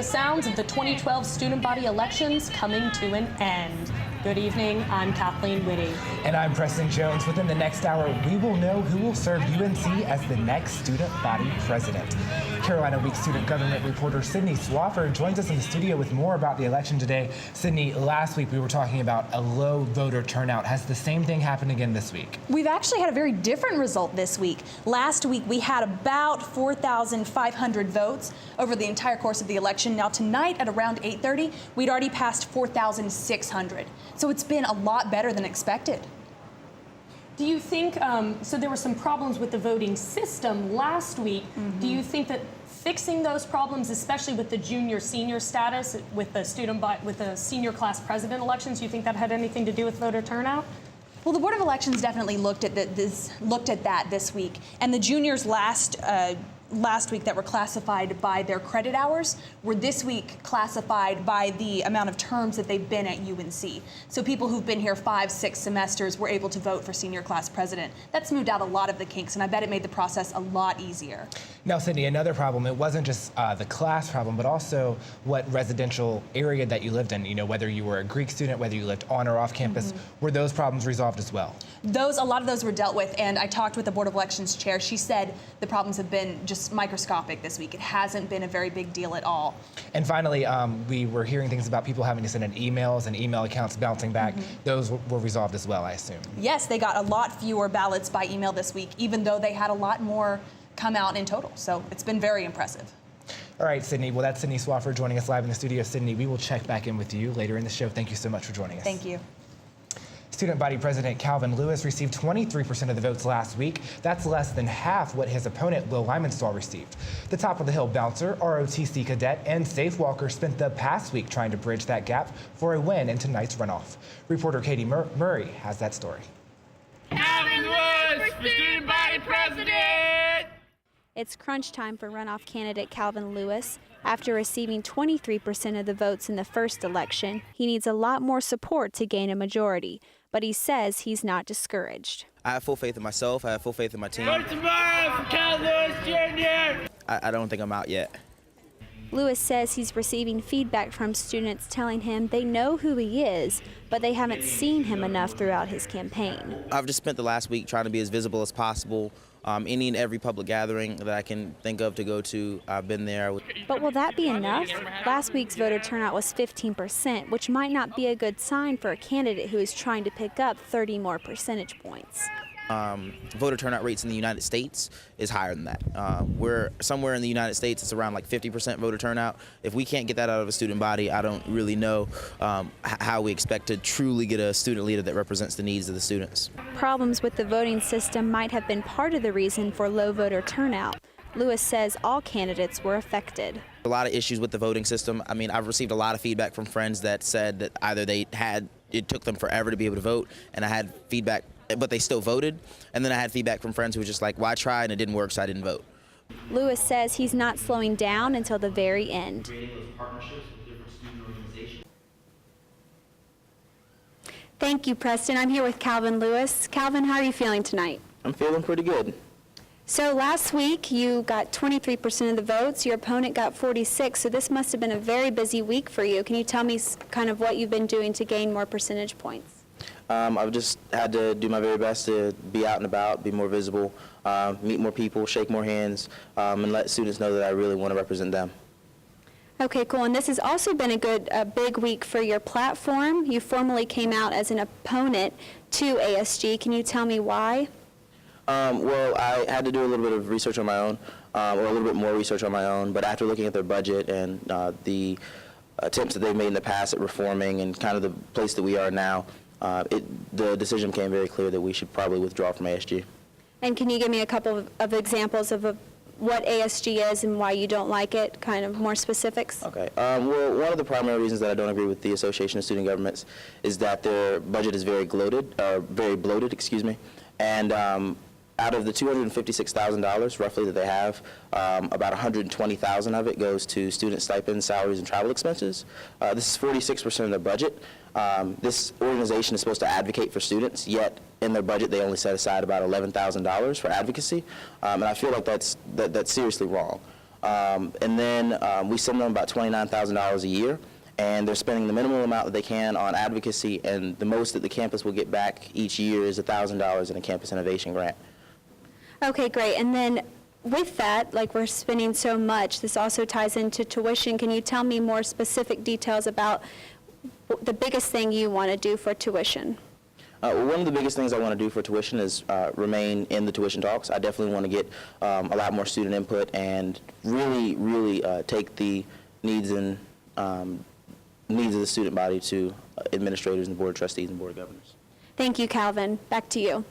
sounds of the 2012 student body elections coming to an end. Good evening, I'm Kathleen Whitty. And I'm Preston Jones. Within the next hour, we will know who will serve UNC as the next student body president. Carolina Week student government reporter Sydney Swafford joins us in the studio with more about the election today. Sydney, last week we were talking about a low voter turnout. Has the same thing happened again this week? We've actually had a very different result this week. Last week we had about 4,500 votes over the entire course of the election. Now tonight at around 8:30, we'd already passed 4,600. So it's been a lot better than expected. Do you think, so there were some problems with the voting system last week. Do you think that fixing those problems, especially with the junior-senior status, with the senior class president elections, do you think that had anything to do with voter turnout? Well, the Board of Elections definitely looked at that this week, and the juniors last week that were classified by their credit hours were this week classified by the amount of terms that they've been at UNC. So people who've been here 5-6 semesters were able to vote for senior class president. That smoothed out a lot of the kinks, and I bet it made the process a lot easier. Now, Sydney, another problem, it wasn't just the class problem, but also what residential area that you lived in. You know, whether you were a Greek student, whether you lived on or off campus, were those problems resolved as well? A lot of those were dealt with, and I talked with the Board of Elections chair. She said the problems have been just microscopic this week. It hasn't been a very big deal at all. And finally, we were hearing things about people having to send in emails and email accounts bouncing back. Those were resolved as well, I assume. Yes, they got a lot fewer ballots by email this week, even though they had a lot more come out in total. So it's been very impressive. All right, Sydney. Well, that's Sydney Swafford joining us live in the studio. Sydney, we will check back in with you later in the show. Thank you so much for joining us. Thank you. Student body president Calvin Lewis received 23% of the votes last week. That's less than half what his opponent Will Lymanstall received. The top of the hill bouncer, ROTC cadet, and safe walker spent the past week trying to bridge that gap for a win in tonight's runoff. Reporter Katie Murray has that story. Calvin Lewis for student body president! It's crunch time for runoff candidate Calvin Lewis. After receiving 23% of the votes in the first election, he needs a lot more support to gain a majority, but he says he's not discouraged. I have full faith in myself. I have full faith in my team. Vote tomorrow for Cal Lewis Jr. I don't think I'm out yet. Lewis says he's receiving feedback from students telling him they know who he is, but they haven't seen him enough throughout his campaign. I've just spent the last week trying to be as visible as possible. Any and every public gathering that I can think of to go to, I've been there. But will that be enough? Last week's voter turnout was 15%, which might not be a good sign for a candidate who is trying to pick up 30 more percentage points. Voter turnout rates in the United States is higher than that. We're somewhere in the United States, it's around like 50% voter turnout. If we can't get that out of a student body, I don't really know how we expect to truly get a student leader that represents the needs of the students. Problems with the voting system might have been part of the reason for low voter turnout. Lewis says all candidates were affected. A lot of issues with the voting system. I mean, I've received a lot of feedback from friends that said that either it took them forever to be able to vote, and I had feedback but they still voted. And then I had feedback from friends who were just like, well, I tried and it didn't work, so I didn't vote. Lewis says he's not slowing down until the very end. Thank you, Preston. I'm here with Calvin Lewis. Calvin, how are you feeling tonight? I'm feeling pretty good. So last week you got 23% of the votes. Your opponent got 46, so this must have been a very busy week for you. Can you tell me kind of what you've been doing to gain more percentage points? I've just had to do my very best to be out and about, be more visible, meet more people, shake more hands, and let students know that I really want to represent them. Okay, cool. And this has also been a big week for your platform. You formally came out as an opponent to ASG. Can you tell me why? Well, I had to do a little bit of research on my own, or a little bit more research on my own, but after looking at their budget and the attempts that they've made in the past at reforming and kind of the place that we are now, the decision became very clear that we should probably withdraw from ASG. And can you give me a couple of examples of what ASG is and why you don't like it, kind of more specifics? Okay. Well, one of the primary reasons that I don't agree with the Association of Student Governments is that their budget is very bloated, and out of the $256,000 roughly that they have, about $120,000 of it goes to student stipends, salaries, and travel expenses. This is 46% of their budget. This organization is supposed to advocate for students, yet in their budget they only set aside about $11,000 for advocacy, and I feel like that's seriously wrong. And then we send them about $29,000 a year, and they're spending the minimal amount that they can on advocacy, and the most that the campus will get back each year is $1,000 in a campus innovation grant. Okay, great. And then with that, like we're spending so much, this also ties into tuition. Can you tell me more specific details about the biggest thing you want to do for tuition? One of the biggest things I want to do for tuition is remain in the tuition talks. I definitely want to get a lot more student input and really take the needs of the student body to administrators and board of trustees and board of governors. Thank you, Calvin. Back to you.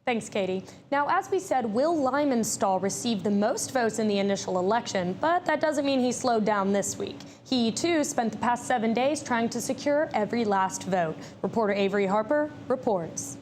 Thanks, Katie. Now, as we said, Will Limenstall received the most votes in the initial election, but that doesn't mean he slowed down this week. He, too, spent the past 7 days trying to secure every last vote. Reporter Avery Harper reports.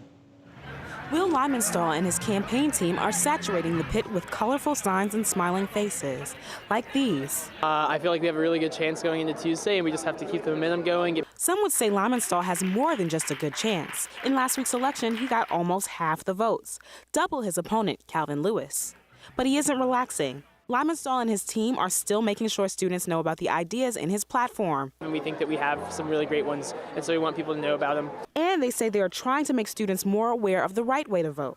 Will Limenstall and his campaign team are saturating the pit with colorful signs and smiling faces, like these. I feel like we have a really good chance going into Tuesday, and we just have to keep the momentum going. Some would say Limenstall has more than just a good chance. In last week's election, he got almost half the votes, double his opponent, Calvin Lewis. But he isn't relaxing. Limenstall and his team are still making sure students know about the ideas in his platform. And we think that we have some really great ones, and so we want people to know about them. And they say they are trying to make students more aware of the right way to vote.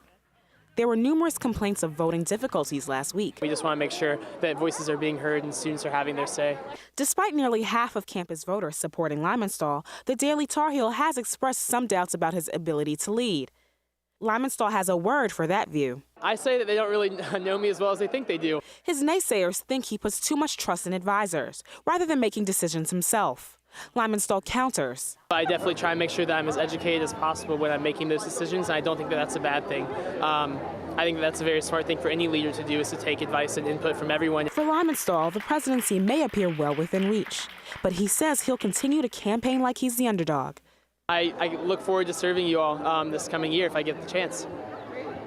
There were numerous complaints of voting difficulties last week. We just want to make sure that voices are being heard and students are having their say. Despite nearly half of campus voters supporting Limenstall, the Daily Tar Heel has expressed some doubts about his ability to lead. Limenstall has a word for that view. I say that they don't really know me as well as they think they do. His naysayers think he puts too much trust in advisors, rather than making decisions himself. Limenstall counters. I definitely try and make sure that I'm as educated as possible when I'm making those decisions, and I don't think that that's a bad thing. I think that's a very smart thing for any leader to do, is to take advice and input from everyone. For Limenstall, the presidency may appear well within reach, but he says he'll continue to campaign like he's the underdog. I look forward to serving you all this coming year if I get the chance.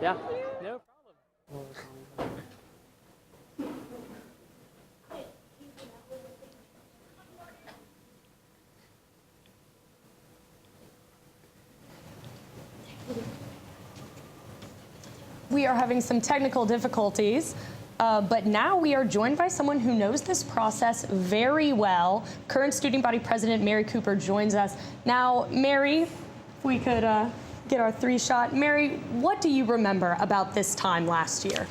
Yeah, no problem. We are having some technical difficulties, but now we are joined by someone who knows this process very well. Current student body president Mary Cooper joins us. Now, Mary, if we could get our 3-shot. Mary, what do you remember about this time last year?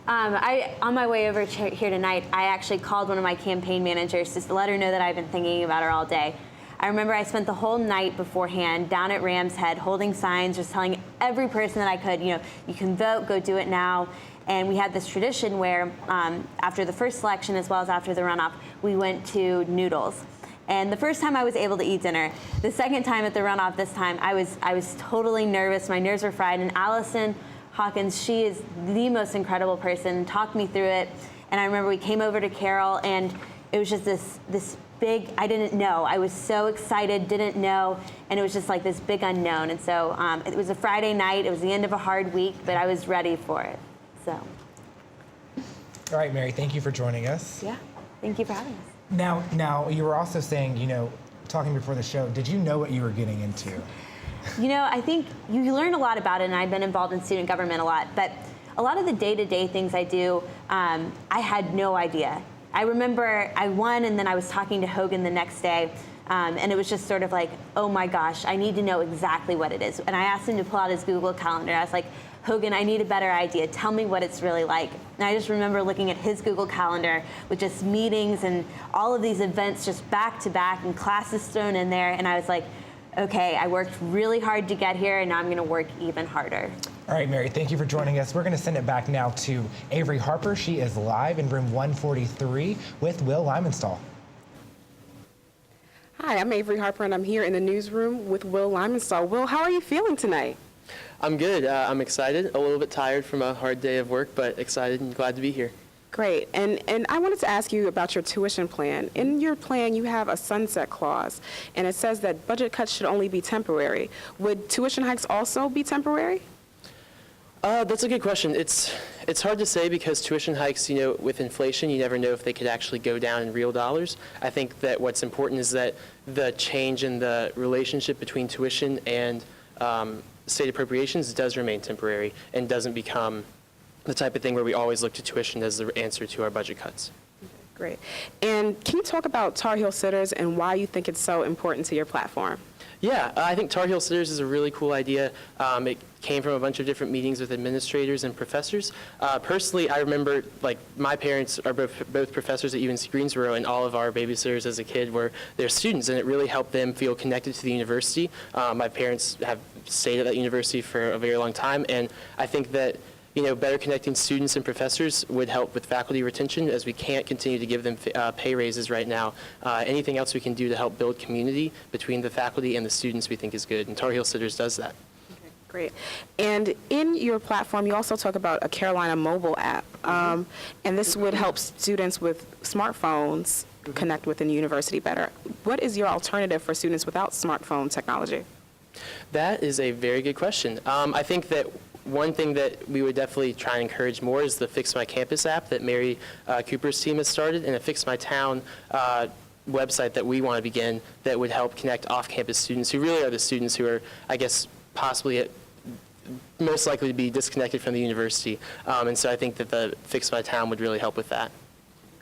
On my way over here tonight, I actually called one of my campaign managers to let her know that I've been thinking about her all day. I remember I spent the whole night beforehand down at Ram's Head holding signs, just telling every person that I could, you can vote, go do it now. And we had this tradition where after the first election, as well as after the runoff, we went to Noodles. And the first time I was able to eat dinner. The second time at the runoff this time, I was totally nervous. My nerves were fried. And Allison Hawkins, she is the most incredible person, talked me through it. And I remember we came over to Carroll, and it was just this big, I didn't know. I was so excited, didn't know, and it was just like this big unknown. And so it was a Friday night. It was the end of a hard week, but I was ready for it. So. All right, Mary, thank you for joining us. Yeah, thank you for having us. Now you were also saying, talking before the show, did you know what you were getting into? I think you learn a lot about it, and I've been involved in student government a lot, but a lot of the day-to-day things I do, I had no idea. I remember I won, and then I was talking to Hogan the next day, and it was just sort of like, oh my gosh, I need to know exactly what it is. And I asked him to pull out his Google Calendar. I was like, Hogan, I need a better idea. Tell me what it's really like. And I just remember looking at his Google Calendar with just meetings and all of these events just back to back and classes thrown in there. And I was like, okay, I worked really hard to get here, and now I'm going to work even harder. All right, Mary, thank you for joining us. We're going to send it back now to Avery Harper. She is live in room 143 with Will Limenstall. Hi, I'm Avery Harper, and I'm here in the newsroom with Will Limenstall. Will, how are you feeling tonight? I'm good. I'm excited, a little bit tired from a hard day of work, but excited and glad to be here. Great. And I wanted to ask you about your tuition plan. In your plan, you have a sunset clause, and it says that budget cuts should only be temporary. Would tuition hikes also be temporary? That's a good question. It's hard to say because tuition hikes, with inflation, you never know if they could actually go down in real dollars. I think that what's important is that the change in the relationship between tuition and state appropriations does remain temporary and doesn't become the type of thing where we always look to tuition as the answer to our budget cuts. Great. And can you talk about Tar Heel Sitters and why you think it's so important to your platform? Yeah, I think Tar Heel Sitters is a really cool idea. It came from a bunch of different meetings with administrators and professors. Personally, I remember, like, my parents are both professors at UNC Greensboro, and all of our babysitters as a kid were their students, and it really helped them feel connected to the university. My parents have stayed at that university for a very long time, and I think that better connecting students and professors would help with faculty retention, as we can't continue to give them pay raises right now. Anything else we can do to help build community between the faculty and the students we think is good, and Tar Heel Sitters does that. Okay, great. And in your platform, you also talk about a Carolina mobile app, and this would help students with smartphones connect with the university better. What is your alternative for students without smartphone technology? That is a very good question. I think that one thing that we would definitely try and encourage more is the Fix My Campus app that Mary Cooper's team has started, and a Fix My Town website that we want to begin that would help connect off-campus students who really are the students who are, I guess, possibly most likely to be disconnected from the university. And so I think that the Fix My Town would really help with that.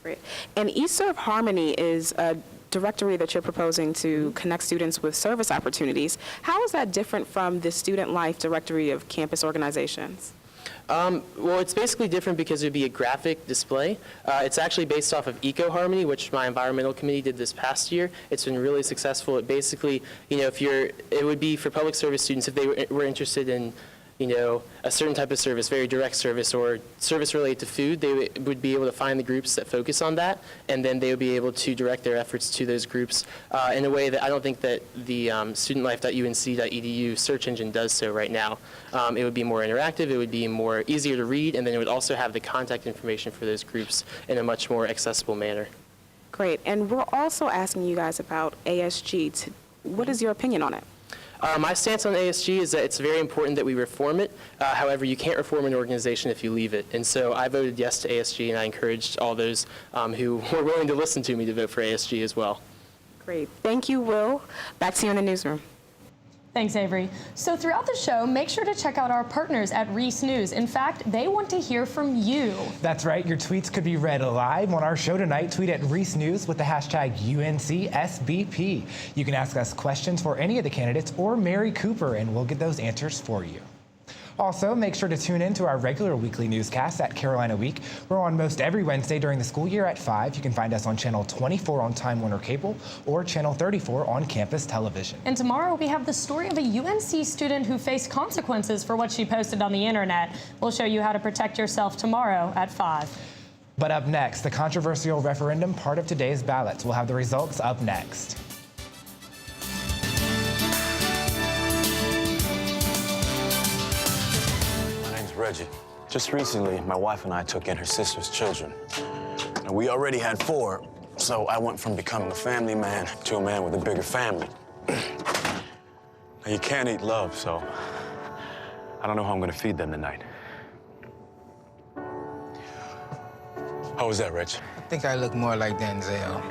Great. And eServe Harmony is a directory that you're proposing to connect students with service opportunities. How is that different from the Student Life directory of campus organizations? Well, it's basically different because it would be a graphic display. It's actually based off of EcoHarmony, which my environmental committee did this past year. It's been really successful. It basically, it would be for public service students if they were interested in a certain type of service, very direct service, or service related to food, they would be able to find the groups that focus on that, and then they would be able to direct their efforts to those groups in a way that I don't think that the studentlife.unc.edu search engine does so right now. It would be more interactive, it would be more easier to read, and then it would also have the contact information for those groups in a much more accessible manner. Great. And we're also asking you guys about ASG. What is your opinion on it? My stance on ASG is that it's very important that we reform it. However, you can't reform an organization if you leave it. And so I voted yes to ASG, and I encouraged all those who were willing to listen to me to vote for ASG as well. Great. Thank you, Will. Back to you in the newsroom. Thanks, Avery. So throughout the show, make sure to check out our partners at Reese News. In fact, they want to hear from you. That's right. Your tweets could be read live on our show tonight. Tweet at Reese News with the hashtag UNCSBP. You can ask us questions for any of the candidates or Mary Cooper, and we'll get those answers for you. Also, make sure to tune in to our regular weekly newscast at Carolina Week. We're on most every Wednesday during the school year at 5. You can find us on Channel 24 on Time Warner Cable or Channel 34 on campus television. And tomorrow we have the story of a UNC student who faced consequences for what she posted on the internet. We'll show you how to protect yourself tomorrow at 5. But up next, the controversial referendum part of today's ballots. We'll have the results up next. Reggie. Just recently, my wife and I took in her sister's children. And we already had 4, so I went from becoming a family man to a man with a bigger family. Now, you can't eat love, so I don't know how I'm gonna feed them tonight. How was that, Rich? I think I look more like Denzel.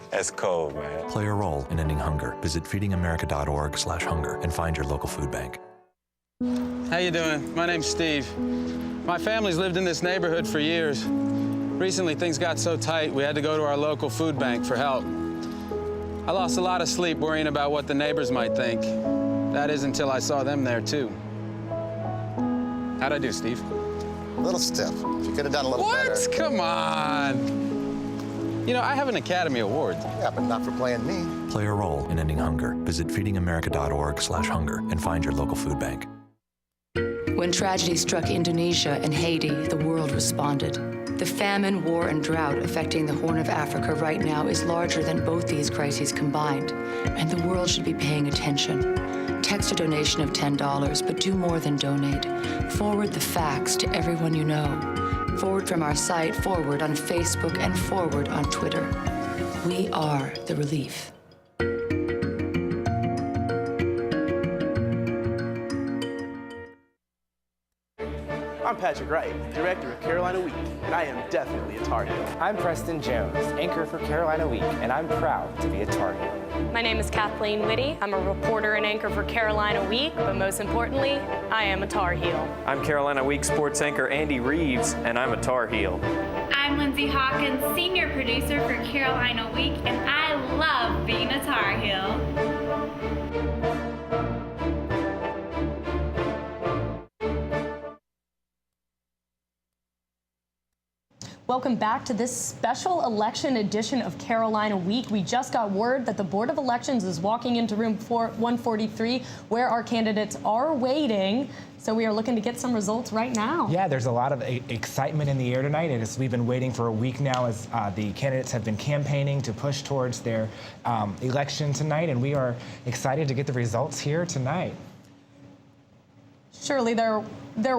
That's cold, man. Play a role in ending hunger. Visit feedingamerica.org/hunger and find your local food bank. How you doing? My name's Steve. My family's lived in this neighborhood for years. Recently, things got so tight, we had to go to our local food bank for help. I lost a lot of sleep worrying about what the neighbors might think. That is until I saw them there, too. How'd I do, Steve? A little stiff. You could have done a little better. What? Come on. You know, I have an Academy Award. Yeah, but not for playing me. Play a role in ending hunger. Visit feedingamerica.org/hunger and find your local food bank. When tragedy struck Indonesia and Haiti, the world responded. The famine, war, and drought affecting the Horn of Africa right now is larger than both these crises combined, and the world should be paying attention. Text a donation of $10, but do more than donate. Forward the facts to everyone you know. Forward from our site, forward on Facebook, and forward on Twitter. We are the relief. I'm Patrick Wright, director of Carolina Week, and I am definitely a Tar Heel. I'm Preston Jones, anchor for Carolina Week, and I'm proud to be a Tar Heel. My name is Kathleen Whitty. I'm a reporter and anchor for Carolina Week, but most importantly, I am a Tar Heel. I'm Carolina Week sports anchor Andy Reeves, and I'm a Tar Heel. I'm Lindsay Hawkins, senior producer for Carolina Week, and I love being a Tar Heel. Welcome back to this special election edition of Carolina Week. We just got word that the Board of Elections is walking into room 143 where our candidates are waiting. So we are looking to get some results right now. Yeah, there's a lot of excitement in the air tonight. We've been waiting for a week now as the candidates have been campaigning to push towards their election tonight, and we are excited to get the results here tonight. Surely there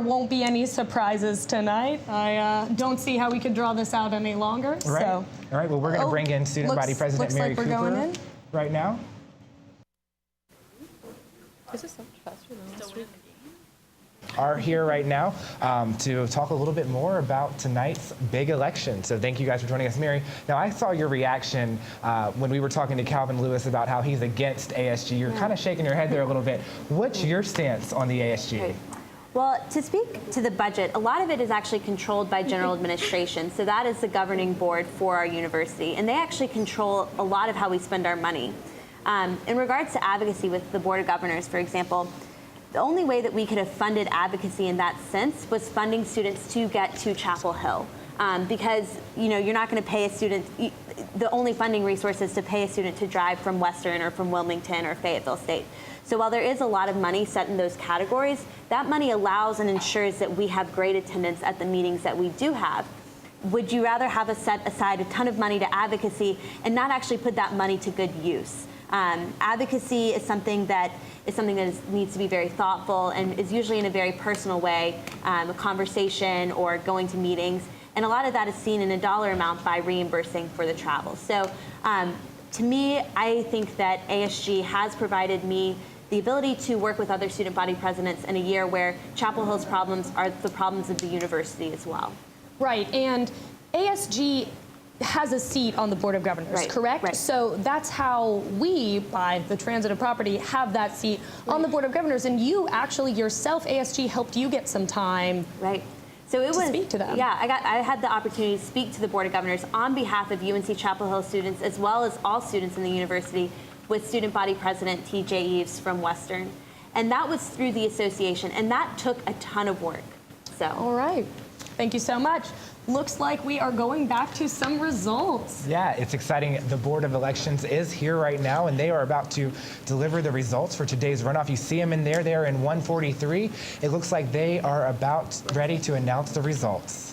won't be any surprises tonight. I don't see how we could draw this out any longer. Right. So. All right, well, we're going to bring in Student Body President Mary Cooper going in right now. This is so much faster than last week. Are here right now to talk a little bit more about tonight's big election. So thank you guys for joining us. Mary, now I saw your reaction when we were talking to Calvin Lewis about how he's against ASG. You're kind of shaking your head there a little bit. What's your stance on the ASG? Okay. Well, to speak to the budget, a lot of it is actually controlled by general administration. So that is the governing board for our university. And they actually control a lot of how we spend our money. In regards to advocacy with the Board of Governors, for example, the only way that we could have funded advocacy in that sense was funding students to get to Chapel Hill. Because, you're not going to pay a student, the only funding resource is to pay a student to drive from Western or from Wilmington or Fayetteville State. So while there is a lot of money set in those categories, that money allows and ensures that we have great attendance at the meetings that we do have. Would you rather have us set aside a ton of money to advocacy and not actually put that money to good use? Advocacy is something that needs to be very thoughtful and is usually in a very personal way, a conversation or going to meetings. And a lot of that is seen in a dollar amount by reimbursing for the travel. So to me, I think that ASG has provided me the ability to work with other student body presidents in a year where Chapel Hill's problems are the problems of the university as well. Right, and ASG has a seat on the Board of Governors, correct? Right. So that's how we, by the transitive property, have that seat on the Board of Governors. And you actually yourself, ASG, helped you get some time to speak to them. Yeah, I had the opportunity to speak to the Board of Governors on behalf of UNC-Chapel Hill students, as well as all students in the university, with Student Body President T.J. Eves from Western. And that was through the association, and that took a ton of work. So. All right. Thank you so much. Looks like we are going back to some results. Yeah, it's exciting. The Board of Elections is here right now, and they are about to deliver the results for today's runoff. You see them in there. They're in 143. It looks like they are about ready to announce the results.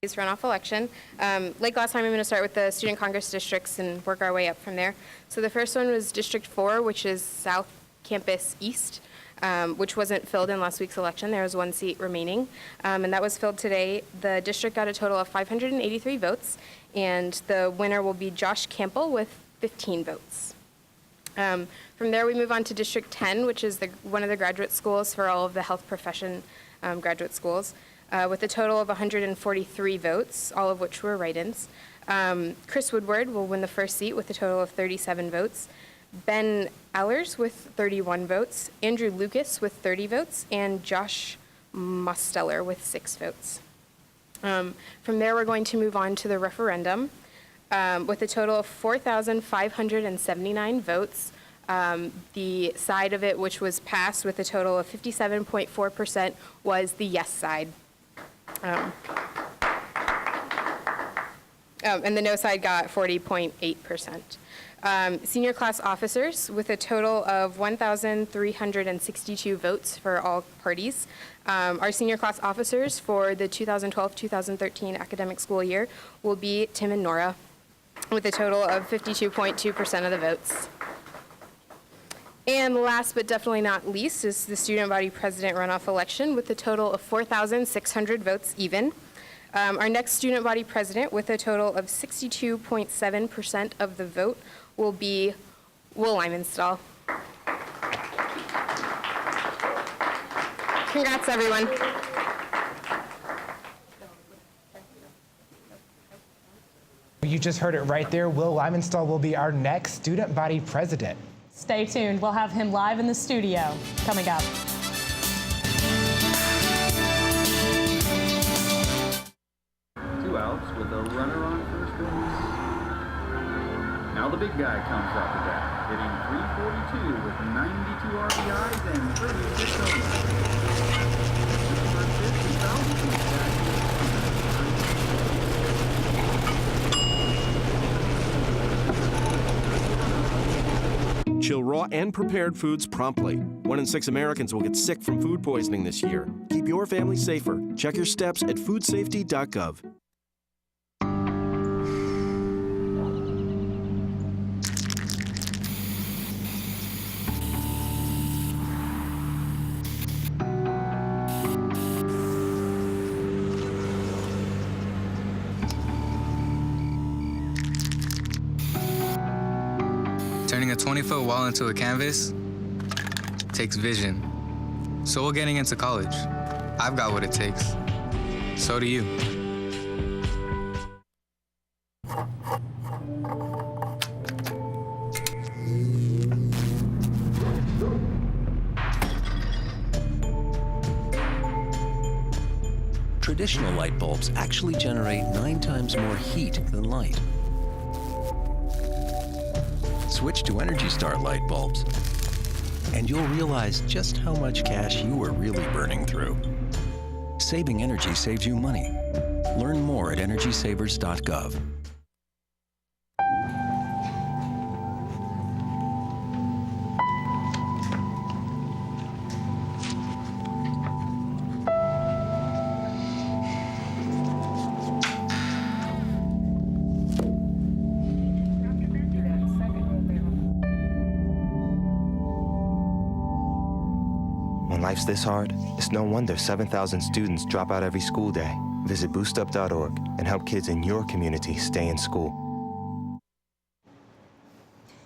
Runoff election. Like last time, I'm going to start with the student congress districts and work our way up from there. So the first one was District 4, which is South Campus East, which wasn't filled in last week's election. There was one seat remaining, and that was filled today. The district got a total of 583 votes, and the winner will be Josh Campbell with 15 votes. From there, we move on to District 10, which is one of the graduate schools for all of the health profession graduate schools, with a total of 143 votes, all of which were write-ins. Chris Woodward will win the first seat with a total of 37 votes. Ben Allers with 31 votes, Andrew Lucas with 30 votes, and Josh Mosteller with 6 votes. From there, we're going to move on to the referendum with a total of 4,579 votes. The side of it which was passed with a total of 57.4% was the yes side. And the no side got 40.8%. Senior class officers with a total of 1,362 votes for all parties. Our senior class officers for the 2012-2013 academic school year will be Tim and Nora with a total of 52.2% of the votes. And last but definitely not least is the student body president runoff election with a total of 4,600 votes even. Our next student body president with a total of 62.7% of the vote will be Will Limenstall. Congrats, everyone. You just heard it right there. Will Limenstahl will be our next student body president. Stay tuned. We'll have him live in the studio coming up. Two outs with a runner on first base. Now the big guy comes up to bat, hitting .342 with 92 RBIs and 36 home runs. Chill raw and prepared foods promptly. 1 in 6 Americans will get sick from food poisoning this year. Keep your family safer. Check your steps at foodsafety.gov. Turning a 20-foot wall into a canvas takes vision. So will getting into college. I've got what it takes. So do you. Traditional light bulbs actually generate 9 times more heat than light. Switch to Energy Star light bulbs, and you'll realize just how much cash you are really burning through. Saving energy saves you money. Learn more at EnergySavers.gov. When life's this hard, it's no wonder 7,000 students drop out every school day. Visit boostup.org and help kids in your community stay in school.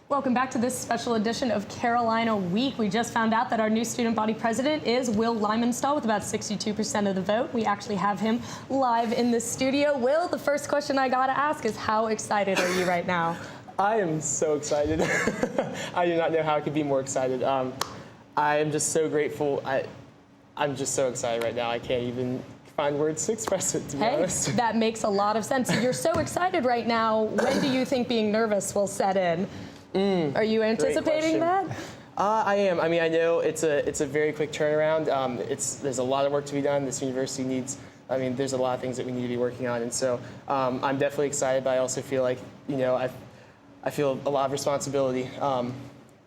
Welcome back to this special edition of Carolina Week. We just found out that our new student body president is Will Limenstahl with about 62% of the vote. We actually have him live in the studio. Will, the first question I gotta ask is how excited are you right now? I am so excited. I do not know how I could be more excited. I am just so grateful. I'm just so excited right now. I can't even find words to express it, to be honest. That makes a lot of sense. You're so excited right now. When do you think being nervous will set in? Are you anticipating that? I am. I mean, I know it's a very quick turnaround. There's a lot of work to be done. This university needs. I mean, there's a lot of things that we need to be working on, and so I'm definitely excited. But I also feel like, you know, I feel a lot of responsibility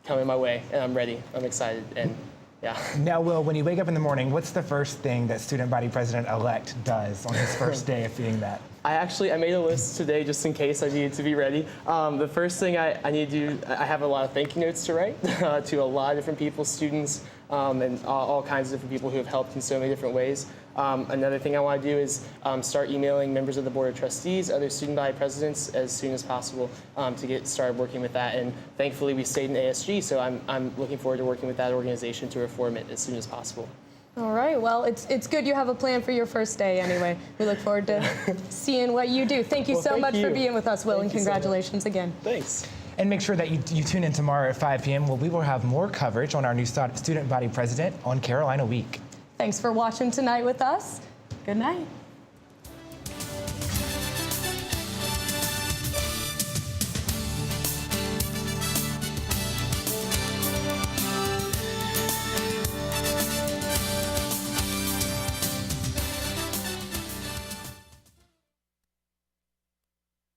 coming my way, and I'm ready. I'm excited, and yeah. Now, Will, when you wake up in the morning, what's the first thing that student body president-elect does on his first day of being that? I made a list today just in case I needed to be ready. The first thing I need to do, I have a lot of thank you notes to write to a lot of different people, students, and all kinds of different people who have helped in so many different ways. Another thing I want to do is start emailing members of the Board of Trustees, other student body presidents as soon as possible to get started working with that. And thankfully we stayed in ASG, so I'm looking forward to working with that organization to reform it as soon as possible. All right, well, it's good you have a plan for your first day anyway. We look forward to seeing what you do. Thank you so much for being with us, Will, and congratulations again. Thanks. And make sure that you tune in tomorrow at 5 p.m. where we will have more coverage on our new student body president on Carolina Week. Thanks for watching tonight with us. Good night.